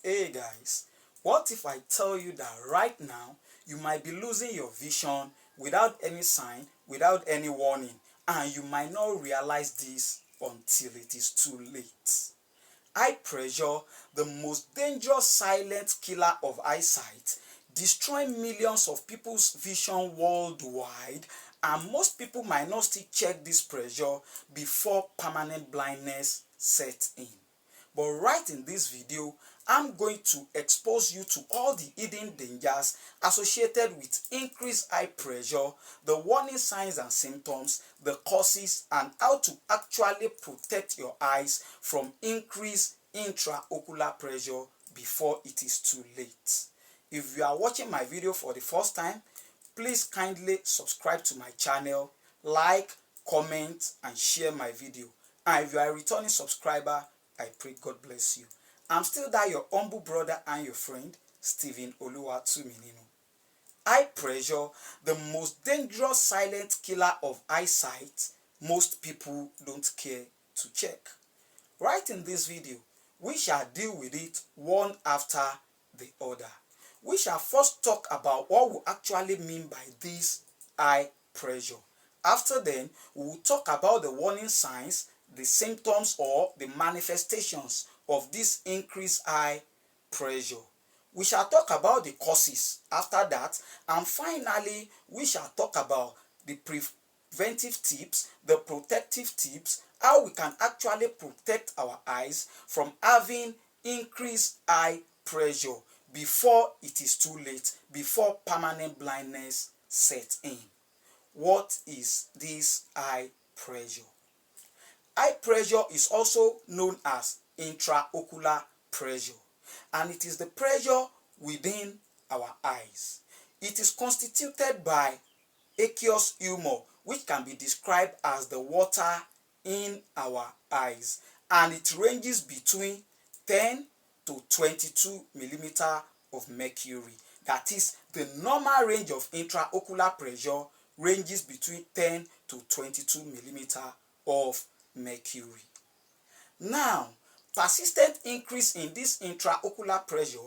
Hey guys, what if I tell you that right now you might be losing your vision without any sign, without any warning, and you might not realize this until it is too late? Eye pressure, the most dangerous silent killer of eyesight, destroying millions of people's vision worldwide, and most people might not still check this pressure before permanent blindness sets in. But right in this video, I'm going to expose you to all the hidden dangers associated with increased eye pressure, the warning signs and symptoms, the causes, and how to actually protect your eyes from increased intraocular pressure before it is too late. If you are watching my video for the first time, please kindly subscribe to my channel, like, comment, and share my video. And if you are a returning subscriber, I pray God bless you. I'm still that your humble brother and your friend, Stephen Oluwatumininu. Eye pressure, the most dangerous silent killer of eyesight, most people don't care to check. Right in this video, we shall deal with it one after the other. We shall first talk about what we actually mean by this eye pressure. After then, we will talk about the warning signs, the symptoms or the manifestations of this increased eye pressure. We shall talk about the causes after that, and finally we shall talk about the preventive tips, the protective tips, how we can actually protect our eyes from having increased eye pressure before it is too late, before permanent blindness sets in. What is this eye pressure? Eye pressure is also known as intraocular pressure, and it is the pressure within our eyes. It is constituted by aqueous humor, which can be described as the water in our eyes, and it ranges between 10 to 22 millimeter of mercury. That is, the normal range of intraocular pressure ranges between 10 to 22 millimeter of mercury. Now, persistent increase in this intraocular pressure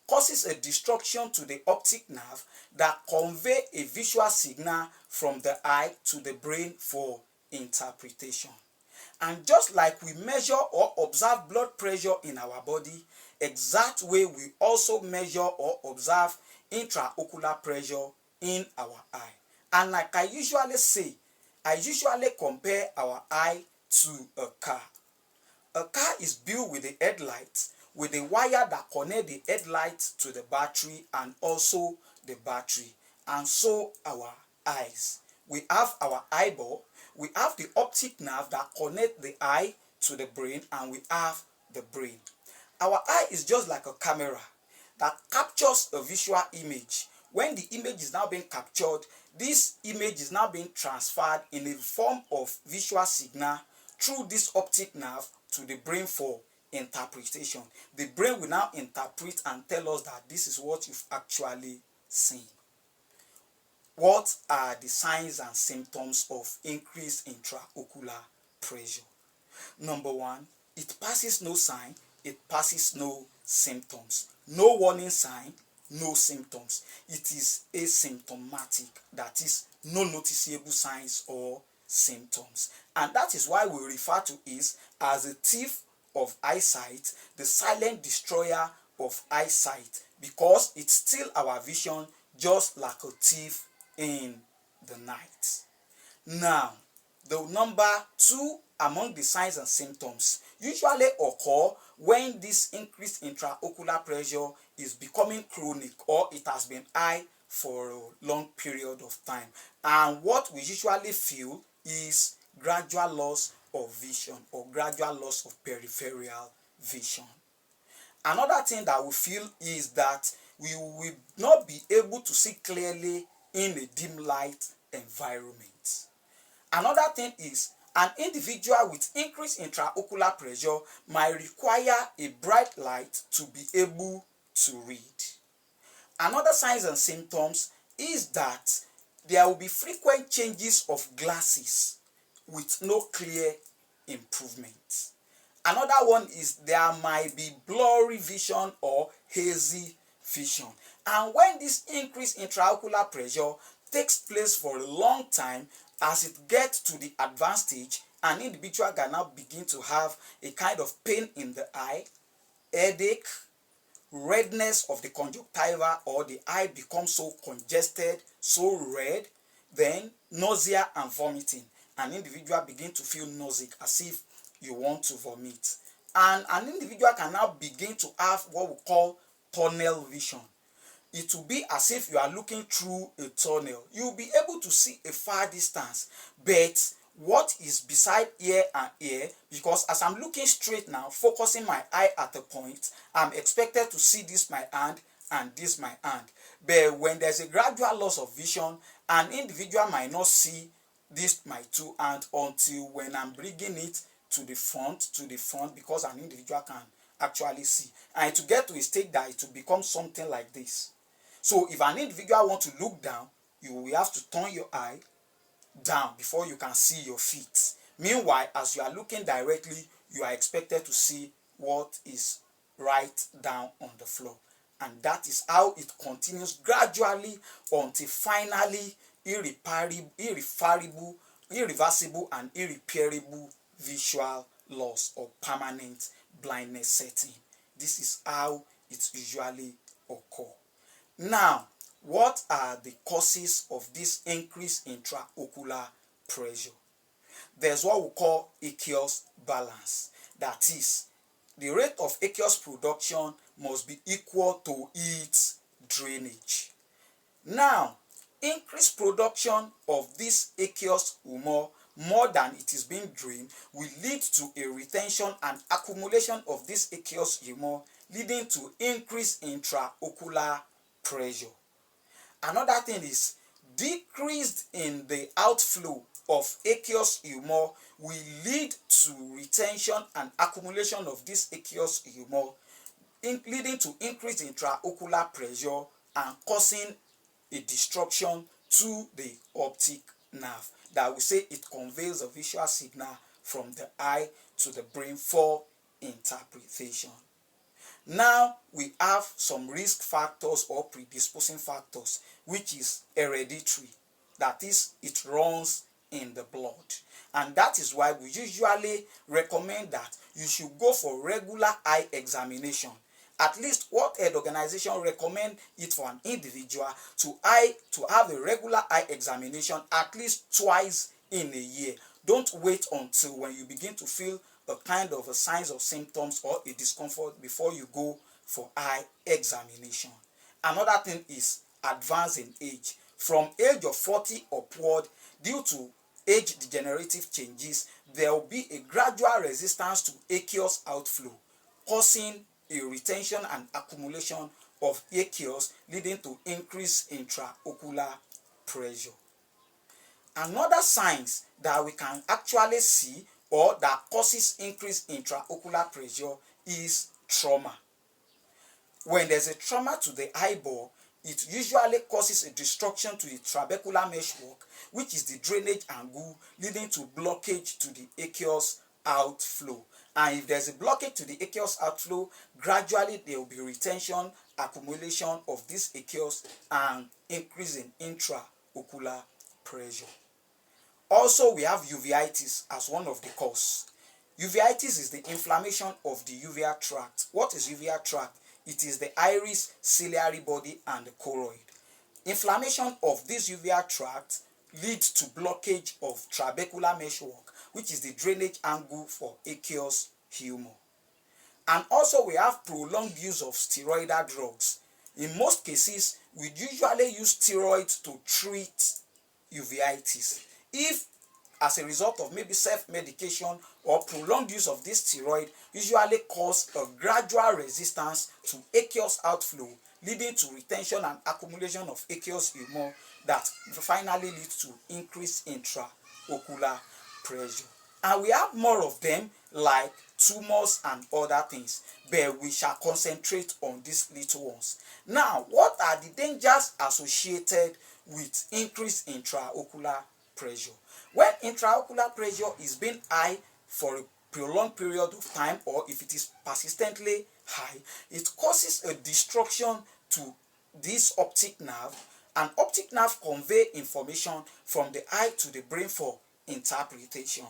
causes a destruction to the optic nerve that convey a visual signal from the eye to the brain for interpretation. And just like we measure or observe blood pressure in our body, exact way we also measure or observe intraocular pressure in our eye. And like I usually say, I usually compare our eye to a car. A car is built with the headlights, with the wire that connect the headlights to the battery and also the battery. And so our eyes. We have our eyeball, we have the optic nerve that connect the eye to the brain, and we have the brain. Our eye is just like a camera that captures a visual image. When the image is now being captured, this image is now being transferred in a form of visual signal through this optic nerve to the brain for interpretation. The brain will now interpret and tell us that this is what you've actually seen. What are the signs and symptoms of increased intraocular pressure? Number one, it passes no sign, it passes no symptoms. No warning sign, no symptoms. It is asymptomatic, that is, no noticeable signs or symptoms. And that is why we refer to it as a thief of eyesight, the silent destroyer of eyesight, because it steals our vision just like a thief in the night. Now, the number two among the signs and symptoms usually occur when this increased intraocular pressure is becoming chronic or it has been high for a long period of time. And what we usually feel is gradual loss of vision or gradual loss of peripheral vision. Another thing that we feel is that we will not be able to see clearly in a dim light environment. Another thing is an individual with increased intraocular pressure might require a bright light to be able to read. Another signs and symptoms is that there will be frequent changes of glasses with no clear improvement. Another one is there might be blurry vision or hazy vision. And when this increased intraocular pressure takes place for a long time, as it gets to the advanced stage, an individual can now begin to have a kind of pain in the eye, headache, redness of the conjunctiva, or the eye becomes so congested, so red, then nausea and vomiting. An individual begin to feel nauseous as if you want to vomit. And an individual can now begin to have what we call tunnel vision. It will be as if you are looking through a tunnel. You will be able to see a far distance, but what is beside ear and ear, because as I'm looking straight now, focusing my eye at a point, I'm expected to see this my hand and this my hand. But when there's a gradual loss of vision, an individual might not see this my two hand until when I'm bringing it to the front, because an individual can actually see. And to get to a state that it will become something like this. So if an individual wants to look down, you will have to turn your eye down before you can see your feet. Meanwhile, as you are looking directly, you are expected to see what is right down on the floor. And that is how it continues gradually until finally irreversible and irreparable visual loss or permanent blindness setting. This is how it usually occurs. Now, what are the causes of this increase in intraocular pressure? There's what we call aqueous balance. That is, the rate of aqueous production must be equal to its drainage. Now, increased production of this aqueous humor more than it is being drained will lead to a retention and accumulation of this aqueous humor, leading to increased intraocular pressure. Another thing is decreased in the outflow of aqueous humor will lead to retention and accumulation of this aqueous humor, leading to increased intraocular pressure and causing a disruption to the optic nerve that we say it conveys a visual signal from the eye to the brain for interpretation. Now we have some risk factors or predisposing factors, which is hereditary. That is, it runs in the blood. And that is why we usually recommend that you should go for regular eye examination. At least what an organization recommend it for an individual to have a regular eye examination at least twice in a year. Don't wait until when you begin to feel a kind of a signs or symptoms or a discomfort before you go for eye examination. Another thing is advance in age. From age of 40 upward, due to age degenerative changes, there will be a gradual resistance to aqueous outflow, causing a retention and accumulation of aqueous, leading to increased intraocular pressure. Another signs that we can actually see or that causes increased intraocular pressure is trauma. When there's a trauma to the eyeball, it usually causes a destruction to the trabecular meshwork, which is the drainage angle leading to blockage to the aqueous outflow. And if there's a blockage to the aqueous outflow, gradually there will be retention, accumulation of this aqueous, and increase in intraocular pressure. Also, we have uveitis as one of the causes. Uveitis is the inflammation of the uveal tract. What is uveal tract? It is the iris, ciliary body, and the choroid. Inflammation of this uveal tract leads to blockage of trabecular meshwork, which is the drainage angle for aqueous humor. And also we have prolonged use of steroidal drugs. In most cases, we usually use steroids to treat uveitis. If as a result of maybe self-medication or prolonged use of this steroid, usually cause a gradual resistance to aqueous outflow, leading to retention and accumulation of aqueous humor that finally leads to increased intraocular pressure. And we have more of them like tumors and other things, but we shall concentrate on these little ones. Now, what are the dangers associated with increased intraocular pressure? When intraocular pressure is being high for a prolonged period of time, or if it is persistently high, it causes a destruction to this optic nerve, and optic nerve convey information from the eye to the brain for interpretation.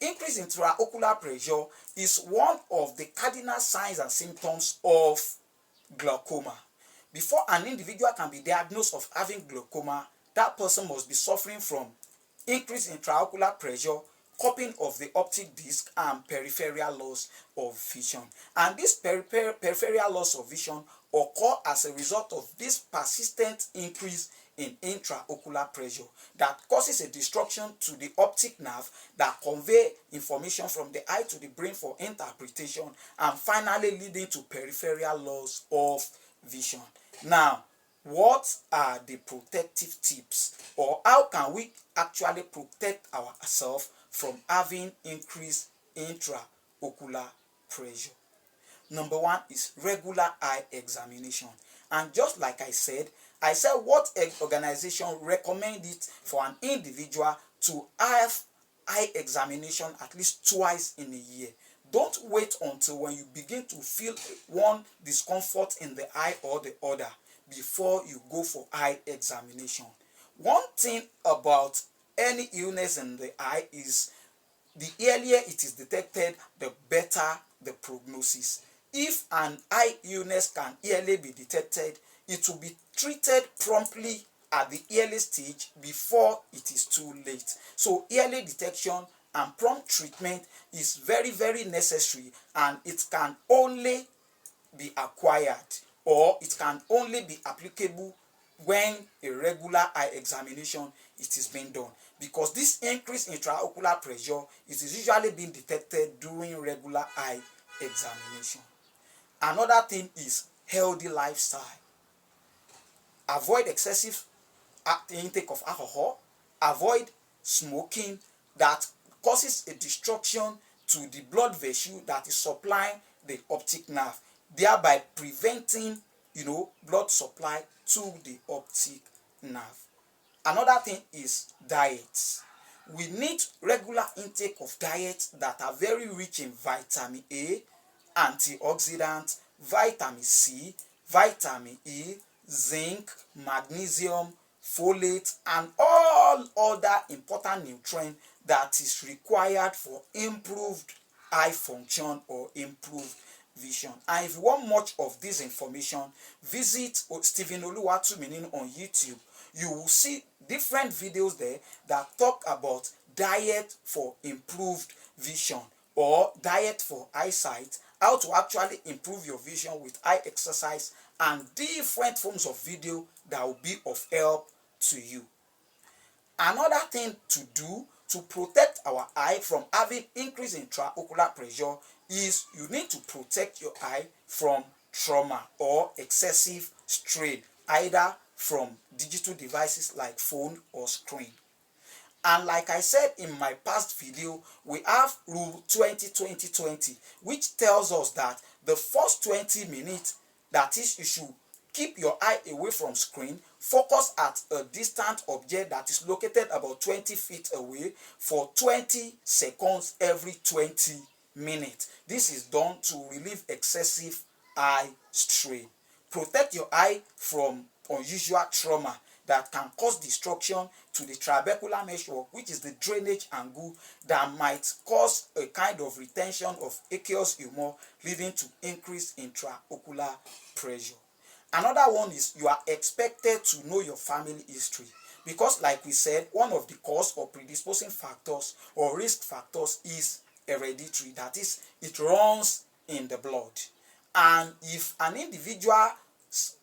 Increase intraocular pressure is one of the cardinal signs and symptoms of glaucoma. Before an individual can be diagnosed of having glaucoma, that person must be suffering from increased intraocular pressure, cupping of the optic disc, and peripheral loss of vision. And this peripheral loss of vision occur as a result of this persistent increase in intraocular pressure that causes a destruction to the optic nerve that convey information from the eye to the brain for interpretation, and finally leading to peripheral loss of vision. Now, what are the protective tips, or how can we actually protect ourselves from having increased intraocular pressure? Number one is regular eye examination. And just like I said what organization recommend it for an individual to have eye examination at least twice in a year. Don't wait until when you begin to feel one discomfort in the eye or the other before you go for eye examination. One thing about any illness in the eye is the earlier it is detected, the better the prognosis. If an eye illness can early be detected, it will be treated promptly at the early stage before it is too late. So early detection and prompt treatment is very, very necessary, and it can only be acquired, or it can only be applicable when a regular eye examination it is being done, because this increase in intraocular pressure it is usually being detected during regular eye examination. Another thing is healthy lifestyle. Avoid excessive intake of alcohol, avoid smoking that causes a destruction to the blood vessel that is supplying the optic nerve, thereby preventing blood supply to the optic nerve. Another thing is diet. We need regular intake of diets that are very rich in vitamin A, antioxidants, vitamin C, vitamin E, zinc, magnesium, folate, and all other important nutrients that is required for improved eye function or improved vision. And if you want much of this information, visit Stephen Oluwatuminin on YouTube. You will see different videos there that talk about diet for improved vision or diet for eyesight, how to actually improve your vision with eye exercise, and different forms of video that will be of help to you. Another thing to do to protect our eye from having increase in intraocular pressure is you need to protect your eye from trauma or excessive strain, either from digital devices like phone or screen. And like I said in my past video, we have rule 20-20-20, which tells us that the first 20 minutes, that is, you should keep your eye away from screen, focus at a distant object that is located about 20 feet away for 20 seconds every 20 minutes. This is done to relieve excessive eye strain. Protect your eye from unusual trauma that can cause destruction to the trabecular meshwork, which is the drainage angle that might cause a kind of retention of aqueous humor, leading to increased intraocular pressure. Another one is you are expected to know your family history, because like we said, one of the cause or predisposing factors or risk factors is hereditary, that is, it runs in the blood. And if an individual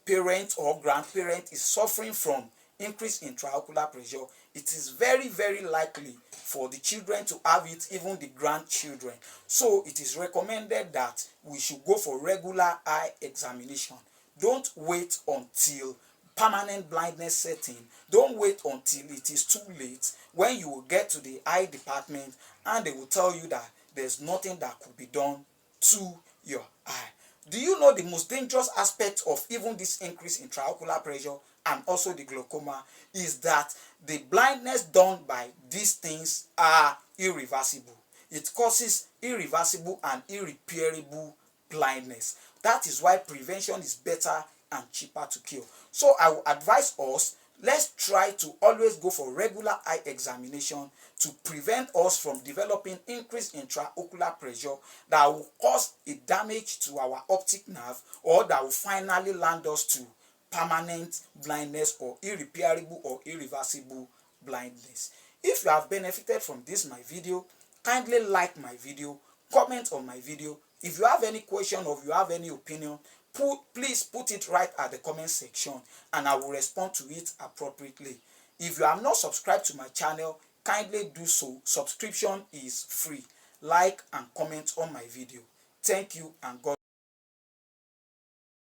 parent or grandparent is suffering from increased intraocular pressure, it is very, very likely for the children to have it, even the grandchildren. So it is recommended that we should go for regular eye examination. Don't wait until permanent blindness setting. Don't wait until it is too late, when you will get to the eye department and they will tell you that there's nothing that could be done to your eye. Do you know the most dangerous aspect of even this increase in intraocular pressure and also the glaucoma is that the blindness done by these things are irreversible. it causes irreversible and irreparable blindness. That is why prevention is better and cheaper to cure. So I will advise us, let's try to always go for regular eye examination to prevent us from developing increased intraocular pressure that will cause a damage to our optic nerve, or that will finally land us to permanent blindness or irreparable or irreversible blindness. If you have benefited from this my video, kindly like my video, comment on my video. If you have any question or if you have any opinion, please put it right at the comment section and I will respond to it appropriately. If you have not subscribed to my channel, kindly do so. Subscription is free. Like and comment on my video. Thank you and God